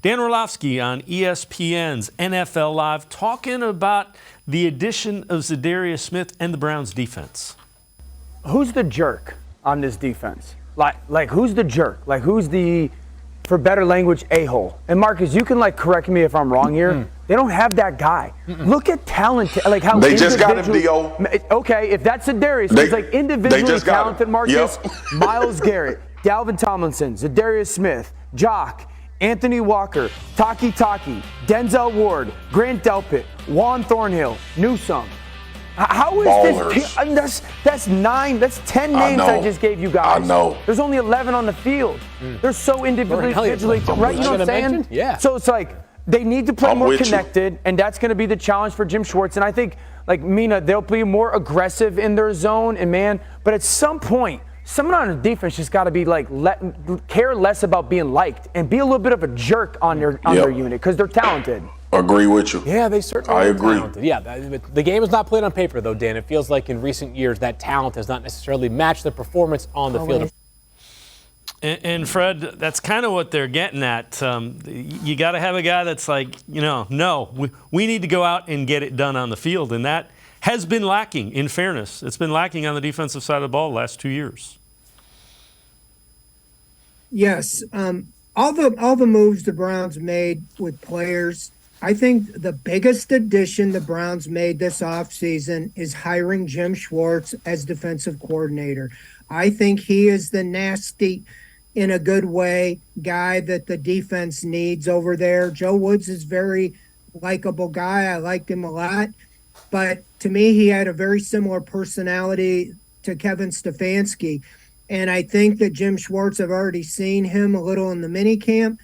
Dan Orlovsky on ESPN's NFL Live talking about the addition of Za'Darius Smith and the Browns defense. Who's the jerk on this defense? Like who's the jerk? Like who's the, for better language, a-hole? And Marcus, you can correct me if I'm wrong here. They don't have that guy. Look at talent, like how they just got him, D.O. Okay, if that's Za'Darius, he's like individually talented, Marcus. Yep. Myles Garrett, Dalvin Tomlinson, Za'Darius Smith, Jock, Anthony Walker, Taki, Denzel Ward, Grant Delpit, Juan Thornhill, Newsome. How is Ballers. this? That's 9. That's 10 names I just gave you guys. I know. There's only 11 on the field. They're so individually, right? You know what I'm saying? Yeah. So it's like they need to play more connected, and that's going to be the challenge for Jim Schwartz. And I think, like Mina, they'll be more aggressive in their zone and man. But at some point, someone on the defense just got to be care less about being liked and be a little bit of a jerk on their unit because they're talented. Agree with you. Yeah, they certainly I are agree. Talented. Yeah, the game is not played on paper, though, Dan. It feels like in recent years that talent has not necessarily matched the performance on the field. And Fred, that's kind of what they're getting at. You got to have a guy that's like, no, we need to go out and get it done on the field. And that has been lacking, in fairness. It's been lacking on the defensive side of the ball the last 2 years. Yes. All the moves the Browns made with players, I think the biggest addition the Browns made this offseason is hiring Jim Schwartz as defensive coordinator. I think he is the nasty, in a good way, guy that the defense needs over there. Joe Woods is a very likable guy. I liked him a lot. But to me, he had a very similar personality to Kevin Stefanski. And I think that Jim Schwartz, I've already seen him a little in the mini camp.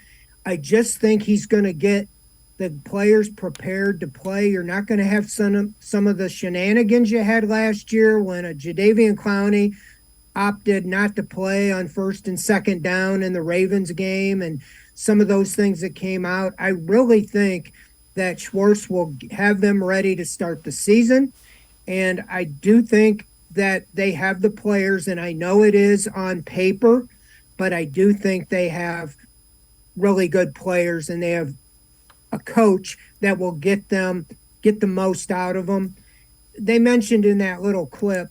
I just think he's going to get the players prepared to play. You're not going to have some of the shenanigans you had last year when a Jadeveon Clowney opted not to play on first and second down in the Ravens game and some of those things that came out. I really think that Schwartz will have them ready to start the season. And I do think that they have the players, and I know it is on paper, but I do think they have really good players and they have a coach that will get the most out of them. They mentioned in that little clip,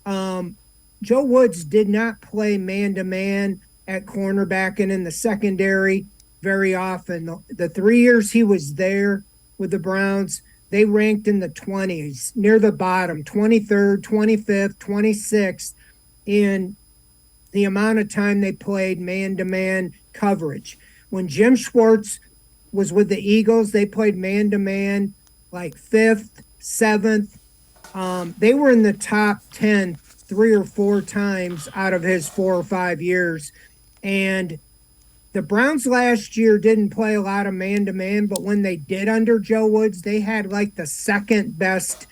Joe Woods did not play man-to-man at cornerback and in the secondary very often. The 3 years he was there with the Browns, they ranked in the 20s, near the bottom, 23rd, 25th, 26th in the amount of time they played man-to-man coverage. When Jim Schwartz was with the Eagles, they played man-to-man like 5th, 7th. They were in the top 10 3 or 4 times out of his 4 or 5 years. And the Browns last year didn't play a lot of man-to-man, but when they did under Joe Woods, they had like the second best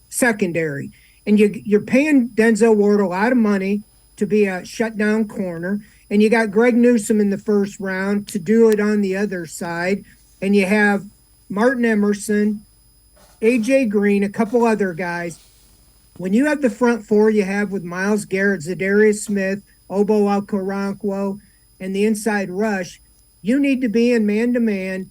secondary. And you're paying Denzel Ward a lot of money to be a shutdown corner. And you got Greg Newsome in the first round to do it on the other side. And you have Martin Emerson, A.J. Green, a couple other guys. When you have the front four you have with Myles Garrett, Za'Darius Smith, Obo Okoronkwo, and the inside rush, you need to be in man-to-man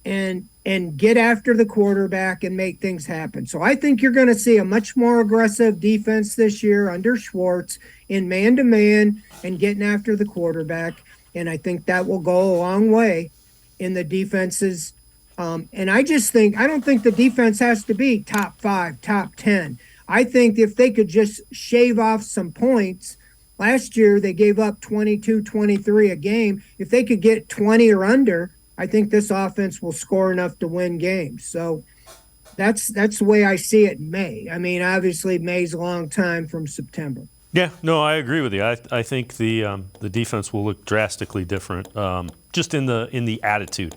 and get after the quarterback and make things happen. So I think you're going to see a much more aggressive defense this year under Schwartz in man-to-man and getting after the quarterback. And I think that will go a long way in the defenses. And I don't think the defense has to be top 5, top 10. I think if they could just shave off some points, last year they gave up 22, 23 a game. If they could get 20 or under, I think this offense will score enough to win games. So that's the way I see it in May. I mean, obviously May's a long time from September. Yeah, no, I agree with you. I think the defense will look drastically different, just in the attitude.